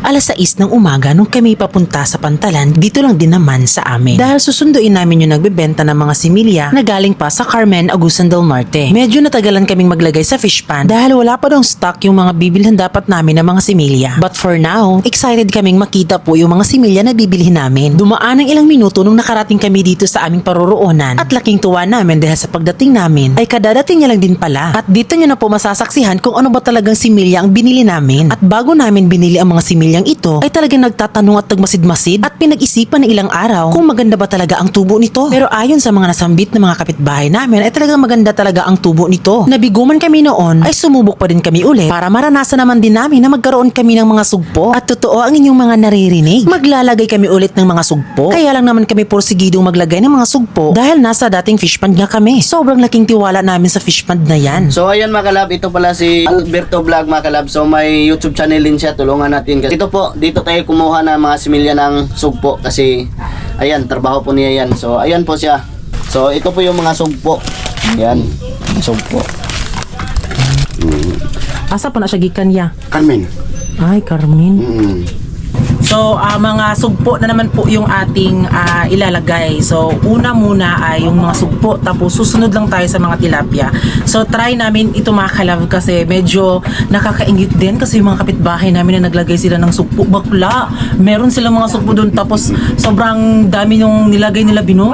alas 6 ng umaga nung kami papunta sa Pantalan, dito lang din naman sa amin. Dahil susunduin namin yung nagbebenta ng mga similya na galing pa sa Carmen Agusan del Norte. Medyo natagalan kaming maglagay sa fish pan dahil wala pa daw stock yung mga bibilhan dapat namin ng mga similya. But for now, excited kaming makita po yung mga similya na bibilhin namin. Dumaan ng ilang minuto nung nakarating kami dito sa aming paroroonan at laking tuwa namin dahil sa pagdating namin ay kadadating niya lang din pala. At dito nyo na po masasaksihan kung ano ba talagang similya ang binili namin. At bago namin binili ang mga similyang ito ay talagang nagtatanong at nagmasid-masid at pinag-isipan ng ilang araw kung maganda ba talaga ang tubo nito. Pero ayon sa mga nasambit ng mga kapitbahay namin ay talagang maganda talaga ang tubo nito. Nabiguman kami noon ay sumubok pa din kami ulit para maranasan naman din namin na magkaroon kami ng mga sugpo. At totoo ang inyong mga naririnig. Maglalagay kami ulit ng mga sugpo. Kaya lang naman kami porsigidong maglagay ng mga sugpo dahil nasa dating fish pond nga kami. Sobrang laking tiwala namin sa fish pond na yan. So ayan mga kalab, ito pala si Alberto Vlog mga kalab. So may YouTube channel din siya, tulungan natin. Ito po, dito tayo kumuha ng mga similya ng sugpo kasi ayan, trabaho po niya yan. So ayan po siya. So ito po yung mga sugpo. Ayan, sugpo. Asa pa na siya gikan ya? Carmen. Ay, Carmen. So, mga sugpo na naman po yung ating ilalagay. So, una muna ay yung mga sugpo, tapos susunod lang tayo sa mga tilapia. So, try namin ito mga kalab kasi medyo nakakaingit din kasi yung mga kapitbahay namin na naglagay sila ng sugpo. Bakla, meron silang mga sugpo doon tapos sobrang dami yung nilagay nila bino.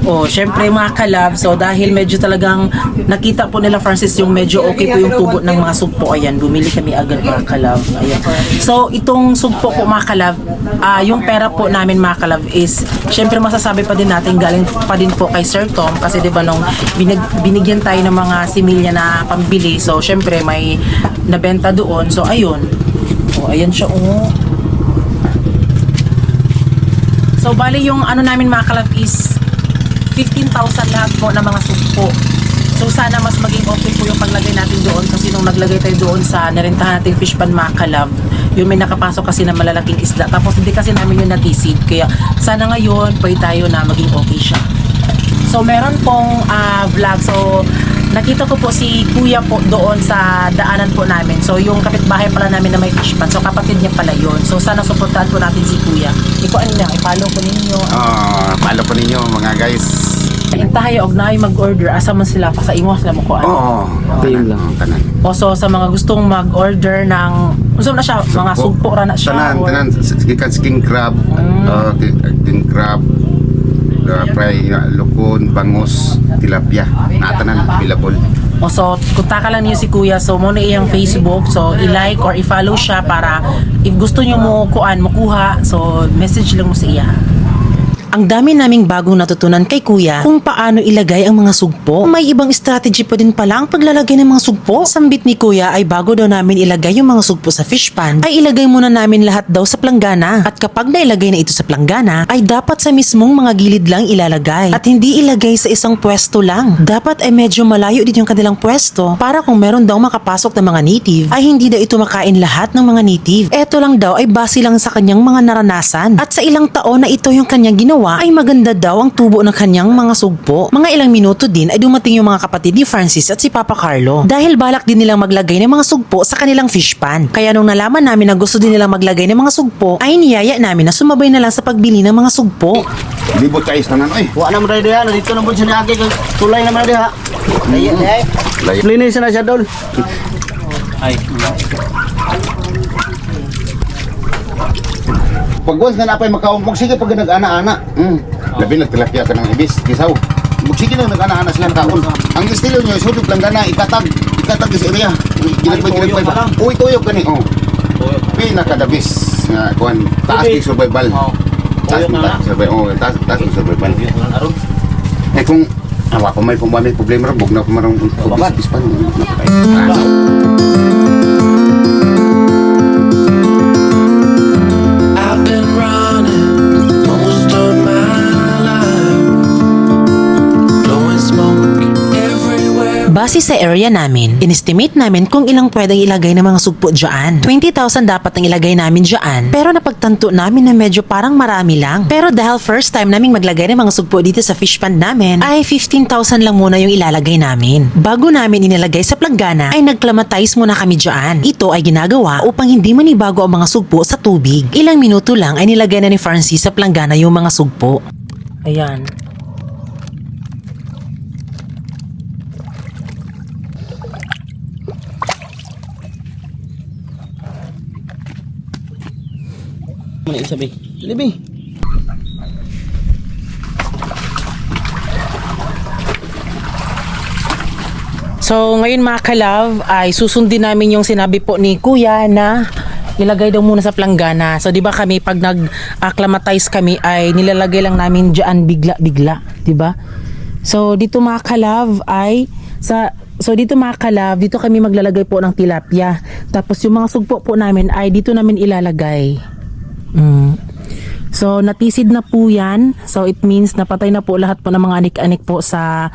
O, syempre mga kalab, so dahil medyo talagang nakita po nila Francis yung medyo okay po yung tubo ng mga sugpo. Ayan, bumili kami agad mga kalab. Ayan. So, itong sugpo po mga kalab, yung pera po namin mga kalab is syempre masasabi pa din natin galing pa din po kay Sir Tom kasi diba nung binigyan tayo ng mga similya na pambili, so syempre may nabenta doon, so ayun, ayan siya. So bali yung ano namin mga kalab is 15,000 lahat po ng mga sugpo. So sana mas maging okay po yung paglagay natin doon kasi nung naglagay tayo doon sa narentahan nating fish pan mga kalab, yung may nakapasok kasi na malalaking isda tapos hindi kasi namin yung natisid, kaya sana ngayon pwede tayo na maging okay siya. So meron pong vlog, so nakita ko po si kuya po doon sa daanan po namin. So yung kapitbahay pala namin na may fish pan, so kapatid niya pala yun. So sana suportahan po natin si kuya. I-follow po ninyo. Follow po ninyo mga guys. Tayo og naay mag-order asa man sila pa sa imo sila mo ko ano. Tayo lang. Tanan. O so sa mga gustong mag-order ng gusto na siya mga sugpo ra na siya. Tanan. Ikan king crab. King crab. Fry, lukon, bangus, tilapia. Tanan available. O so kontak lang niyo si kuya, so mo na iyang Facebook, so i-like or i-follow siya para if gusto niyo mo makuha, so message lang mo sa iya. Ang dami naming bagong natutunan kay kuya kung paano ilagay ang mga sugpo. May ibang strategy pa din pala ang paglalagay ng mga sugpo. Sambit ni kuya ay bago daw namin ilagay yung mga sugpo sa fish pan, ay ilagay muna namin lahat daw sa planggana. At kapag nailagay na ito sa planggana, ay dapat sa mismong mga gilid lang ilalagay. At hindi ilagay sa isang pwesto lang. Dapat ay medyo malayo din yung kanilang pwesto para kung meron daw makapasok na mga native, ay hindi daw ito makain lahat ng mga native. Eto lang daw ay base lang sa kanyang mga naranasan. At sa ilang taon na ito yung kanyang ginawa, ay maganda daw ang tubo ng kanyang mga sugpo. Mga ilang minuto din ay dumating yung mga kapatid ni Francis at si Papa Carlo dahil balak din nilang maglagay ng mga sugpo sa kanilang fish pan. Kaya nung nalaman namin na gusto din nilang maglagay ng mga sugpo, ay niyaya namin na sumabay na lang sa pagbili ng mga sugpo. Libot kayo tanan oy. Wa na man diha, dito na po siya ni Aki, tulay naman diha. Ay. Linis na siya dol. Ay. Pag-once na napay makaong, sige pag nag-ana-ana. Labi nagtilapia ka ng ibis, kisaw. Sige na nag-ana-ana silang kaon. Ang estilo nyo, sudot lang gana, ikatag sa area. Ginagpay ba? Uy, tuyok ka ni. Pinakadabis nga, kuhan, taas ng survival. Taas ng survival. Eh kung, awa ko may problema rin, bug na kumarang ispan. Base sa area namin. Inestimate namin kung ilang pwedeng ilagay ng mga sugpo dyan. 20,000 dapat ang ilagay namin dyan, pero napagtanto namin na medyo parang marami lang. Pero dahil first time naming maglagay ng mga sugpo dito sa fish pond namin, ay 15,000 lang muna yung ilalagay namin. Bago namin inilagay sa planggana, ay nagclimatize muna kami dyan. Ito ay ginagawa upang hindi manibago ang mga sugpo sa tubig. Ilang minuto lang ay nilagay na ni Francis sa planggana yung mga sugpo. Ayan. Mana isa, be? Dali, be. So ngayon mga ka-love ay susundin namin yung sinabi po ni Kuya na ilagay daw muna sa planggana. So 'di ba kami pag nag-acclimatize kami ay nilalagay lang namin diyan bigla-bigla, 'di ba? So dito mga ka-love dito kami maglalagay po ng tilapia. Tapos yung mga sugpo po namin ay dito namin ilalagay. So natisid na po yan. So it means napatay na po lahat po ng mga anik-anik po sa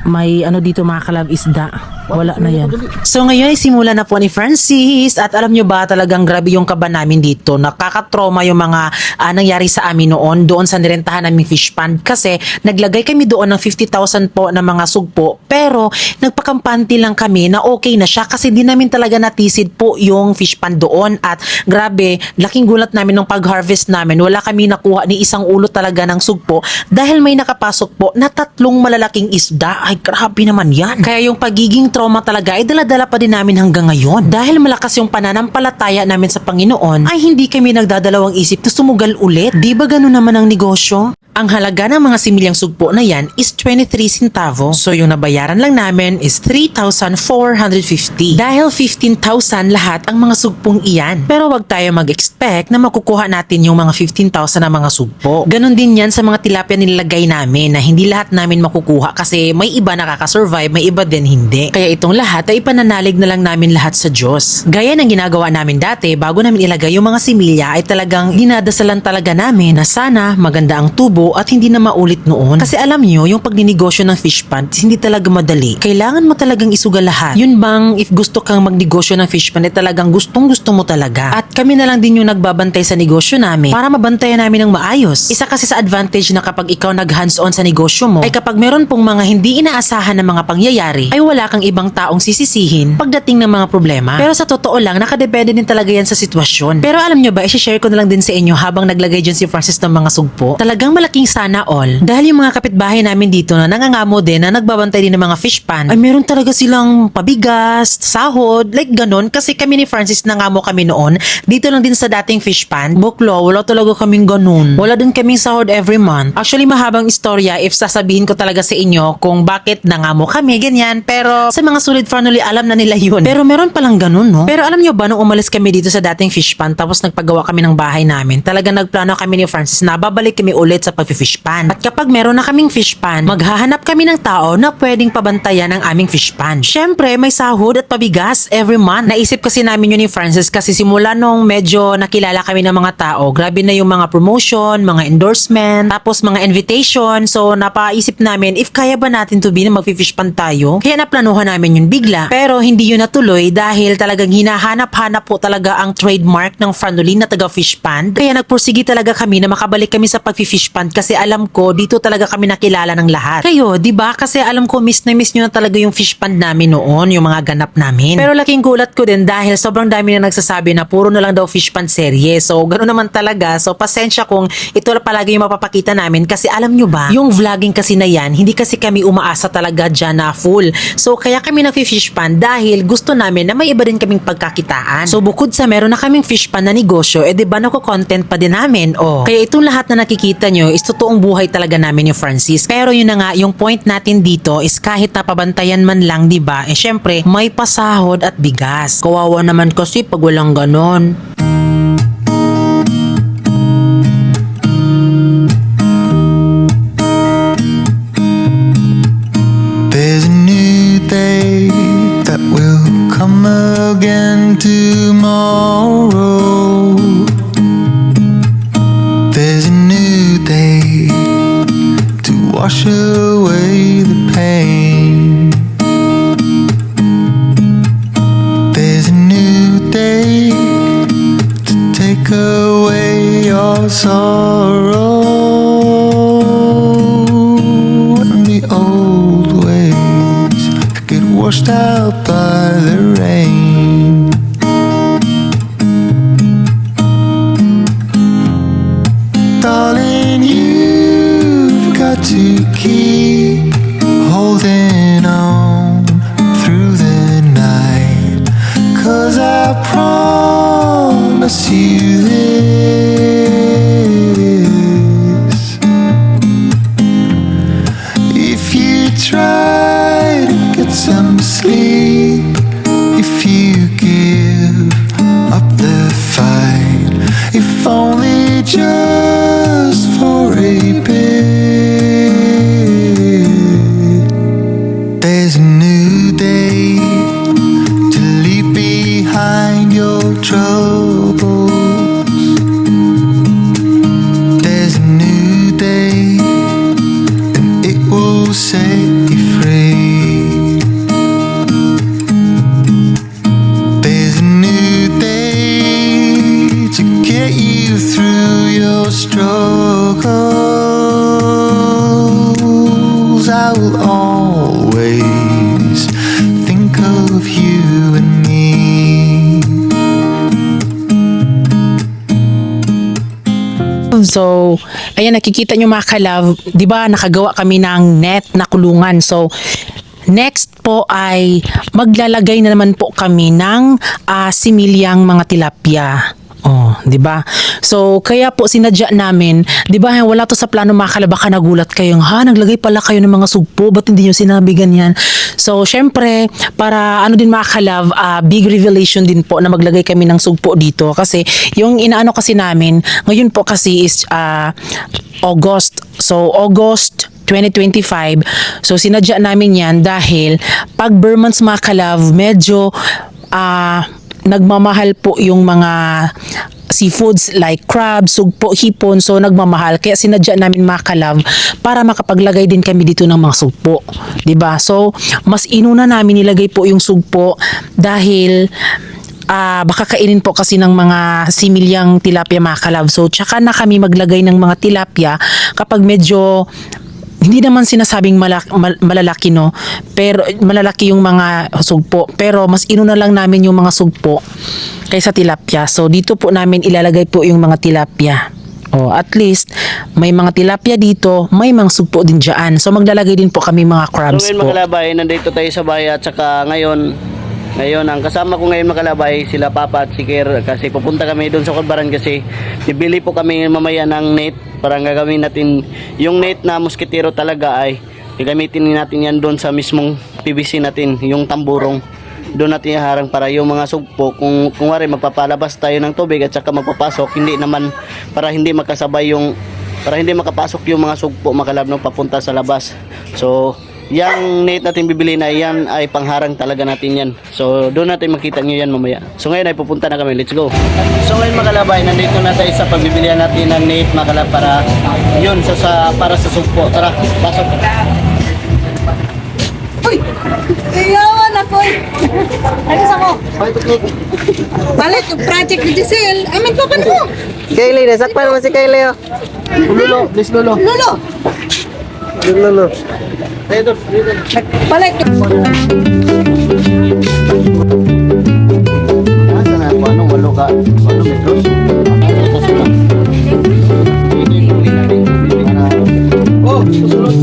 may ano dito mga ka-love isda. Wala na yan. So ngayon ay simula na po ni Francis at alam nyo ba talagang grabe yung kaba namin dito. Nakakatroma yung mga nangyari sa amin noon doon sa nirentahan naming fish pond kasi naglagay kami doon ng 50,000 po na mga sugpo pero nagpakampante lang kami na okay na siya kasi di namin talaga natisid po yung fish pond doon at grabe, laking gulat namin ng pag-harvest namin. Wala kami nakuha ni isang ulo talaga ng sugpo dahil may nakapasok po na 3 malalaking isda. Ay grabe naman yan. Kaya yung pagiging trauma talaga ay dala-dala pa din namin hanggang ngayon. Dahil malakas yung pananampalataya namin sa Panginoon ay hindi kami nagdadalawang isip na sumugal ulit. Di ba ganun naman ang negosyo? Ang halaga ng mga similyang sugpo na yan is 23 centavo. So yung nabayaran lang namin is 3,450. Dahil 15,000 lahat ang mga sugpong iyan. Pero wag tayo mag-expect na makukuha natin yung mga 15,000 na mga sugpo. Ganon din yan sa mga tilapia nilagay namin na hindi lahat namin makukuha kasi may iba nakakasurvive, may iba din hindi. Kaya itong lahat ay ipananalig na lang namin lahat sa Diyos. Gaya ng ginagawa namin dati bago namin ilagay yung mga similya ay talagang dinadasalan talaga namin na sana maganda ang tubo at hindi na maulit noon. Kasi alam nyo, yung pagninegosyo ng fish pond, hindi talaga madali. Kailangan mo talagang isugal lahat. Yun bang if gusto kang magnegosyo ng fish pond, talagang gustong-gusto mo talaga. At kami na lang din yung nagbabantay sa negosyo namin para mabantayan namin ng maayos. Isa kasi sa advantage na kapag ikaw nag-hands-on sa negosyo mo, ay kapag meron pong mga hindi inaasahan na mga pangyayari, ay wala kang ibang taong sisisihin pagdating ng mga problema. Pero sa totoo lang, nakadepende din talaga yan sa sitwasyon. Pero alam nyo ba, i-share ko na lang din sa inyo habang naglagay dyan si Francis ng mga sugpo. Talagang malaking sana all. Dahil yung mga kapitbahay namin dito na nangangamo din na nagbabantay din ng mga fish pond, ay meron talaga silang pabigas, sahod, like ganon. Kasi kami ni Francis nangamo kami noon, dito lang din sa dating fish pond. Buklo, wala talaga kaming ganon. Wala din kaming sahod every month. Actually, mahabang istorya if sasabihin ko talaga sa inyo kung bakit nangamo kami, ganyan. Pero sa mga solid family, alam na nila yun. Pero meron palang ganon, no? Pero alam nyo ba, nung umalis kami dito sa dating fish pond, tapos nagpagawa kami ng bahay namin, talaga nagplano kami ni Francis na babalik kami ulit sa pag-fish pond. At kapag meron na kaming fish pond, maghahanap kami ng tao na pwedeng pabantayan ang aming fish pond. Syempre, may sahod at pabigas every month. Naisip kasi namin yun ni Francis kasi simula nung medyo nakilala kami ng mga tao, grabe na yung mga promotion, mga endorsement, tapos mga invitation. So, napaisip namin if kaya ba natin to be na mag-fish pond tayo. Kaya naplanuhan namin yun bigla. Pero hindi yun natuloy dahil talagang hinahanap-hanap po talaga ang trademark ng Franolin na taga-fish pond. Kaya nagpursige talaga kami na makabalik kami sa pag-fish pond kasi alam ko dito talaga kami nakilala ng lahat. Kayo, di ba? Kasi alam ko miss na miss nyo na talaga yung fish pond namin noon, yung mga ganap namin. Pero laking gulat ko din dahil sobrang dami na nagsasabi na puro na lang daw fish pond serye. So, ganoon naman talaga. So, pasensya kung ito palagi yung mapapakita namin kasi alam nyo ba, yung vlogging kasi na yan, hindi kasi kami umaasa talaga dyan na full. So, kaya kami nag-fish pond dahil gusto namin na may iba din kaming pagkakitaan. So, bukod sa meron na kaming fish pond na negosyo, di ba nako-content pa din namin? Kaya itong lahat na nakikita nyo is totoong buhay talaga namin yung Francis. Pero yun na nga, yung point natin dito is kahit napabantayan man lang, di ba? Syempre, may pasahod at bigas. Kawawa naman kasi pag walang ganon. There's a new day that will come again tomorrow. There's a new day to wash away the pain. away your sorrow and the old ways get washed out by the rain. Darling, you've got to keep holding on through the night, 'cause I promise you this: if you try to get some sleep, if you give up the fight, if only just for a bit, there's a new day to leave behind your troubles. There's a new day and it will set you free. There's a new day to get you through your struggles. I will always think of you and me. So, ayan, nakikita nyo mga ka-love, di ba nakagawa kami ng net na kulungan. So, next po ay maglalagay na naman po kami ng similyang mga tilapia. Oh, 'di ba? So kaya po sinadya namin, 'di ba? Wala to sa plano mga ka-love, baka nagulat kayo. Ha, naglagay pala kayo ng mga sugpo, ba't hindi niyo sinabi ganyan? So syempre, para ano din mga ka-love, big revelation din po na maglagay kami ng sugpo dito kasi yung inaano kasi namin, ngayon po kasi is August. So August 2025. So sinadya namin 'yan dahil pag Burr months mga ka-love, medyo nagmamahal po yung mga seafoods like crab, sugpo, hipon. So nagmamahal, kaya sinadya namin mga ka-love para makapaglagay din kami dito ng mga sugpo, 'di ba? So mas inuna namin nilagay po yung sugpo dahil baka kainin po kasi ng mga similyang tilapia mga ka-love. So tsaka na kami maglagay ng mga tilapia kapag medyo hindi naman sinasabing malalaki, no, pero malalaki yung mga sugpo, pero mas inuna lang namin yung mga sugpo kaysa tilapia. So dito po namin ilalagay po yung mga tilapia. O at least may mga tilapia dito, may mga sugpo din dyan. So maglalagay din po kami mga crabs So ngayon po. mga kalabay, nandito tayo sa bahay at saka ngayon ang kasama ko ngayon mga kalabay, sila Papa at si Kier, kasi pupunta kami doon sa Kubaran kasi bibili po kami mamaya ng net para gagawin natin yung net na musketero talaga ay gagamitin natin yan doon sa mismong PVC natin, yung tamburong. Doon natin iharang para yung mga sugpo, kung wari magpapalabas tayo ng tubig at saka magpapasok, hindi naman para hindi makasabay yung para hindi makapasok yung mga sugpo mga kalab no, papunta sa labas. So yung net natin bibili na yan ay pangharang talaga natin yan. So doon natin makita nyo yan mamaya. So ngayon ay pupunta na kami. Let's go. So ngayon mga kalabay, nandito na tayo sa pagbibilihan natin ng net mga kalab para yun para sa sugpo. Tara, pasok. Uy! Kayawan ako eh! Ano sa ko? Balik yung project ni Giselle. Amin pa mo? Kaylee, nasakpan naman si Kaylee. Lolo, please Lolo. Lolo! Lolo. Dito. Balik yung... Asa na ako? Anong 8 metros? Oh, susunod.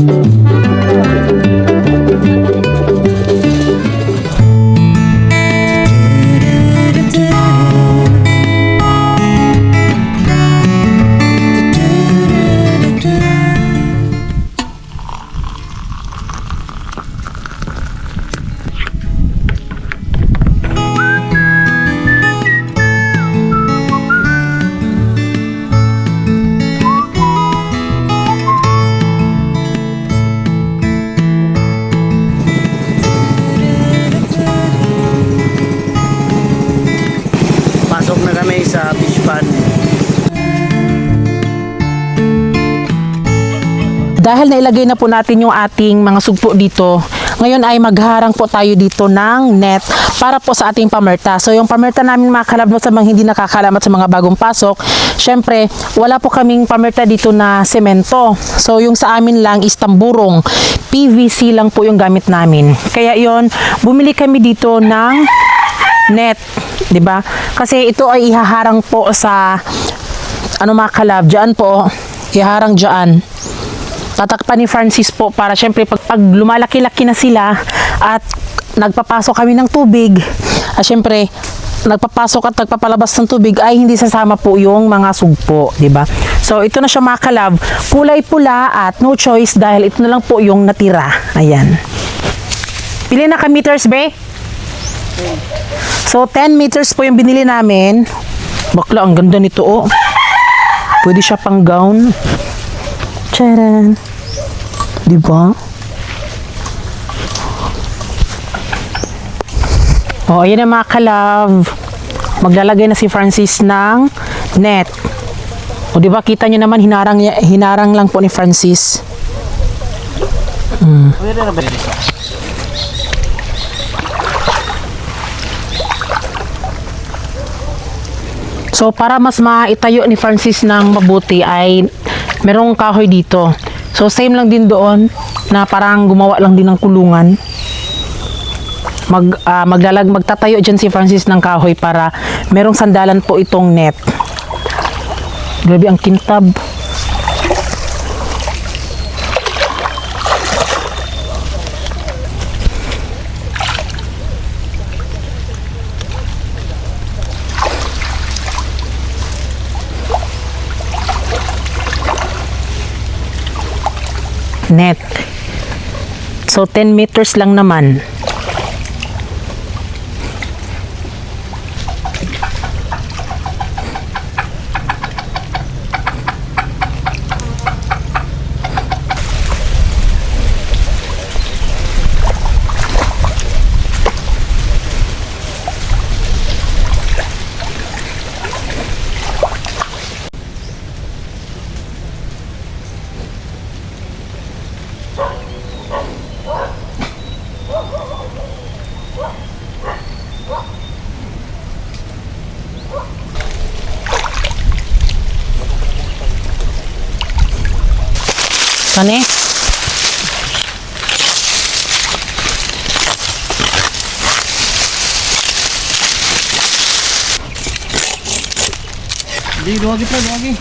Sa fish pond. Dahil nailagay na po natin yung ating mga sugpo dito, Ngayon ay magharang po tayo dito ng net para po sa ating pamerta. So yung pamerta namin mga kalab sa mga hindi nakakalamat sa mga bagong pasok, syempre wala po kaming pamerta dito na semento. So yung sa amin lang is tamburong. PVC lang po yung gamit namin. Kaya yon, bumili kami dito ng net, 'di ba? Kasi ito ay ihaharang po sa ano mga kalab, diyan po, iharang diyan. Tatakpan ni Francis po para syempre pag lumalaki-laki na sila at nagpapasok kami ng tubig, syempre nagpapasok at nagpapalabas ng tubig ay hindi sasama po yung mga sugpo, di ba? So ito na siya mga kalab, kulay pula at no choice dahil ito na lang po yung natira. Ayan. Pili na ka meters, be? So 10 meters po yung binili namin. Bakla, ang ganda nito, oh. Pwede siya pang gown. Charan. Diba? O, ayan na mga kalove. Maglalagay na si Francis ng net. O, diba? Kita nyo naman, hinarang lang po ni Francis. So, para mas maitayo ni Francis ng mabuti ay merong kahoy dito. So, same lang din doon na parang gumawa lang din ng kulungan. Magtatayo dyan si Francis ng kahoy para merong sandalan po itong net. Grabe ang kintab. Net. So 10 meters lang naman. Ano eh? Di, duwagi pa, duwagi.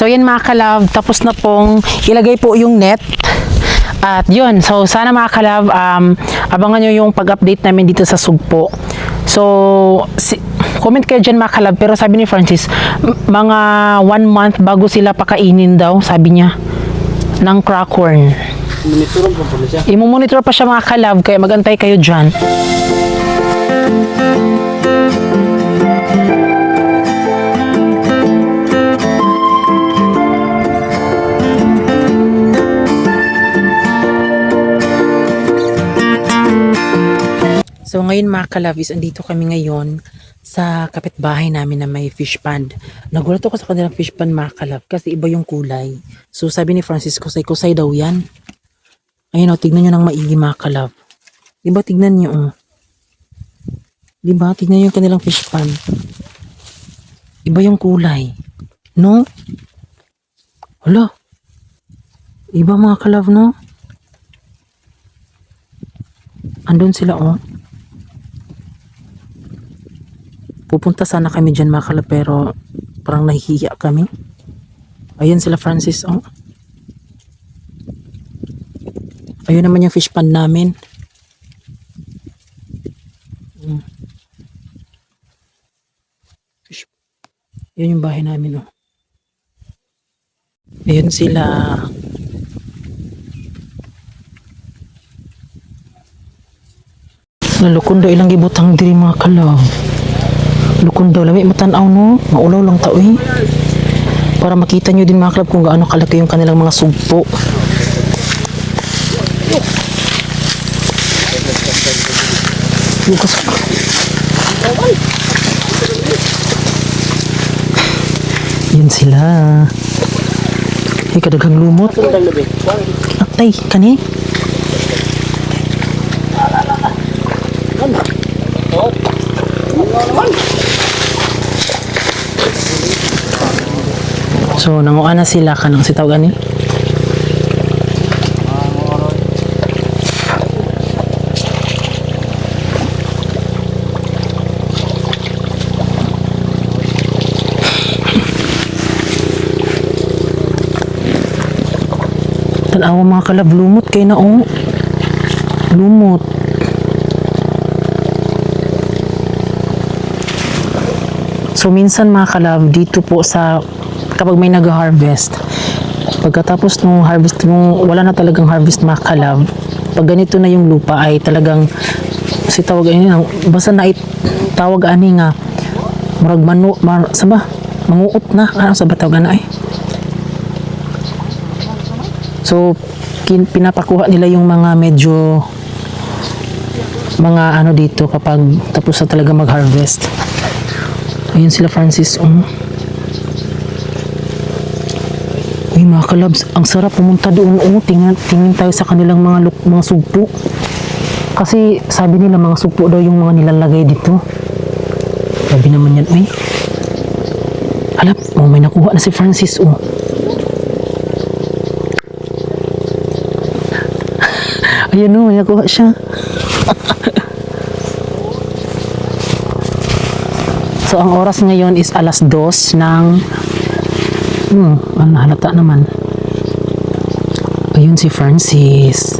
So yan mga kalab, tapos na pong ilagay po yung net. At yun, so sana mga kalab, abangan nyo yung pag-update namin dito sa sugpo. So, comment kayo dyan mga kalab, pero sabi ni Francis, mga 1 month bago sila pakainin daw, sabi niya, ng crackhorn. Monitoron pa pala siya. Imumonitor pa siya mga kalab, kaya magantay kayo dyan. So ngayon mga kalabis, andito kami ngayon sa kapitbahay namin na may fish pond. Nagulat ako sa kanilang fish pond mga kalab kasi iba yung kulay. So sabi ni Francis, kusay-kusay daw yan. Ayun o, tignan nyo ng maigi mga kalab. Diba tignan nyo o. Diba tignan nyo yung kanilang fish pond. Iba yung kulay. No? Hala. Iba mga kalab no? Andun sila o. Pupunta sana kami dyan mga kalab pero parang nahihiya kami. Ayun sila Francis oh. Ayun naman yung fish pond namin. Yun yung bahay namin, oh. Ayun sila. Nalukon daw ilang gibutang diri mga kalaw. Lukon daw lami matanaw no. Maulaw lang tao eh. Para makita nyo din mga kalab kung gaano kalaki yung kanilang mga sugpo. Lukas. Yan sila. Ay kadaghang lumot. Atay, kani? So, nanguha na sila kanang sitaw gani. Tanawa mga kalab, lumot kay na oh. Lumot. So minsan mga kalab, dito po sa kapag may nag-harvest, pagkatapos nung harvest, nung wala na talagang harvest mga kalab, pag ganito na yung lupa ay talagang si tawag ani basta na tawag ani nga murag saba manguot na ano sa tawag na ay. So pinapakuha nila yung mga medyo mga ano dito kapag tapos na talaga mag-harvest. Ayun sila Francis. Uy mga kalabs, ang sarap pumunta doon. Tingin tayo sa kanilang mga sugpo. Kasi sabi nila mga sugpo daw yung mga nilalagay dito. Sabi naman yan, uy. Alap, may nakuha na si Francis. Ayan may nakuha siya. So, ang oras ngayon is 2:00 ng halata naman. Ayun si Francis.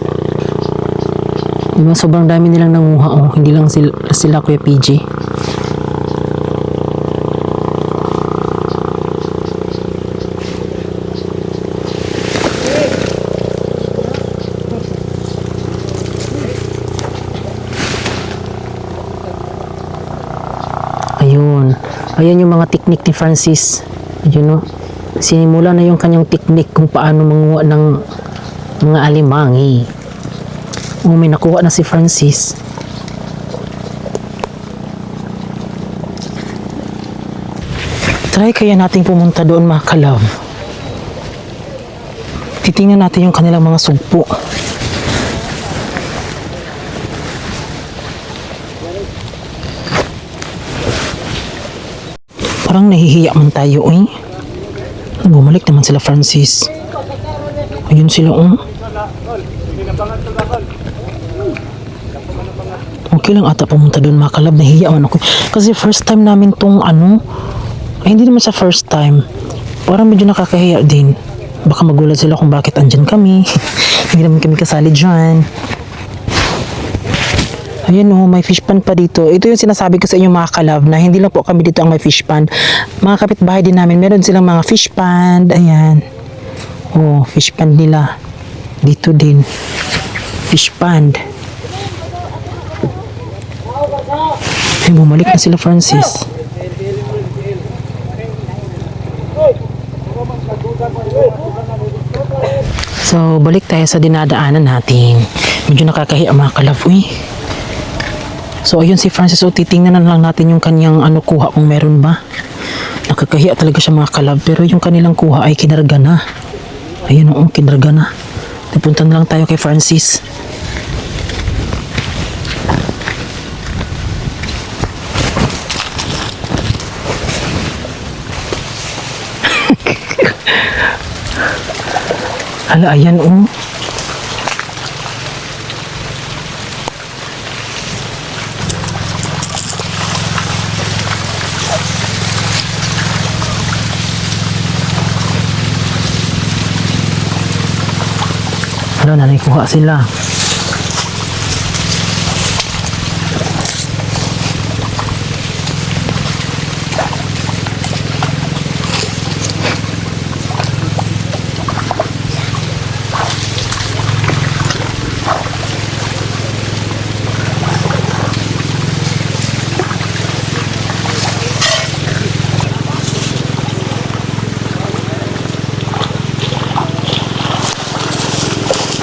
Diba, sobrang dami nilang nanguha, hindi lang sila Kuya PJ. Ayan yung mga teknik ni Francis. Ayun, no? Sinimula na yung kanyang teknik kung paano manguha ng mga alimangi. May nakuha na si Francis. Try kaya natin pumunta doon mga kalab. Titingnan natin yung kanilang mga sugpo. Parang nahihiya man tayo eh. Bumalik naman sila Francis. Ayun sila Okay lang ata pumunta doon mga kalab. Nahihiya man ako. Kasi first time namin tong ay hindi naman sa first time. Parang medyo nakakahiya din. Baka magulat sila kung bakit andyan kami. Hindi naman kami kasali dyan. Ayan may fish pan pa dito. Ito yung sinasabi ko sa inyo mga kalab na hindi lang po kami dito ang may fish pan. Mga kapitbahay din namin, meron silang mga fish pan. Ayan. Fish pan nila. Dito din. Fish pan. Ay, bumalik na sila Francis. So, balik tayo sa dinadaanan natin. Medyo nakakahiya mga kalab. So, ayun si Francis. Titingnan na lang natin yung kanyang kuha kung meron ba. Nakakahiya talaga siya mga kalab. Pero yung kanilang kuha ay kinarga na. Ayun kinarga na. Napunta na lang tayo kay Francis. Hala, ayan Hala, nanikuha sila.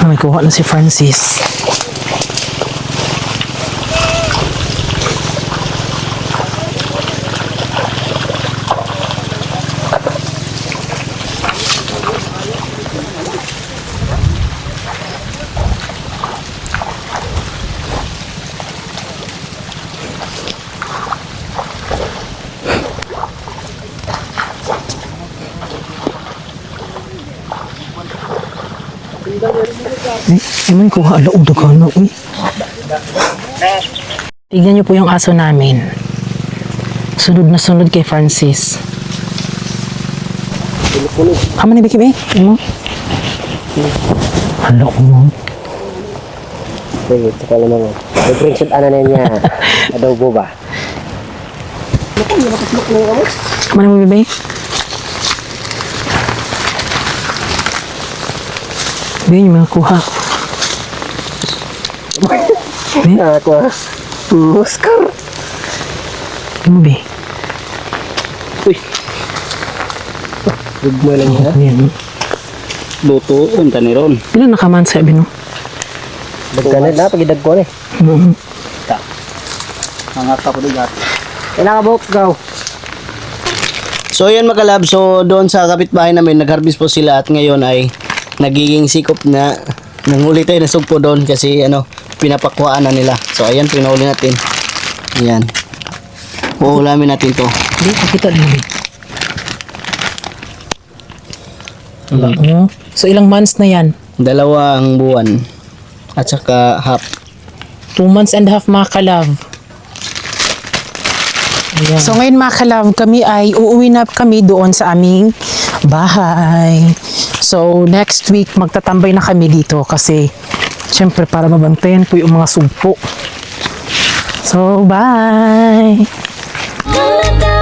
May kuha na si Francis. May kuha alaog daghan na, uy. Tignan niyo po yung aso namin. Sunod na sunod kay Francis. Ama ni Becky, be? Ano? Hala mo. Sige, tsaka naman. May prinsip ano na niya. Adobo ba? Ama ni bebe? Be, yung mga kuha. Ako ah. Oscar. Ano, be? Gugmo lang niya. Ayan. Luto, unta ni Ron. Ilan nakaman sabi, no? Dagkanan na, pagidag ko na eh. Hangat ka po digat. Kailangan ba gaw? So ayan mga kalab, so doon sa kapitbahay namin nag-harvest po sila at ngayon ay nagiging sikop na nanghuli tayo na sugpo doon kasi pinapakuhaan na nila. So ayan, pinahuli natin. Ayan. Uulamin natin to. Hindi, pakita din namin. So, ilang months na yan? 2 buwan. At saka half. 2 months and a half, mga kalab. Ayan. So, ngayon mga kalab, kami ay uuwi na kami doon sa aming bahay. So, next week, magtatambay na kami dito kasi syempre para mabantayan po yung mga sugpo. So, bye! Gonna die.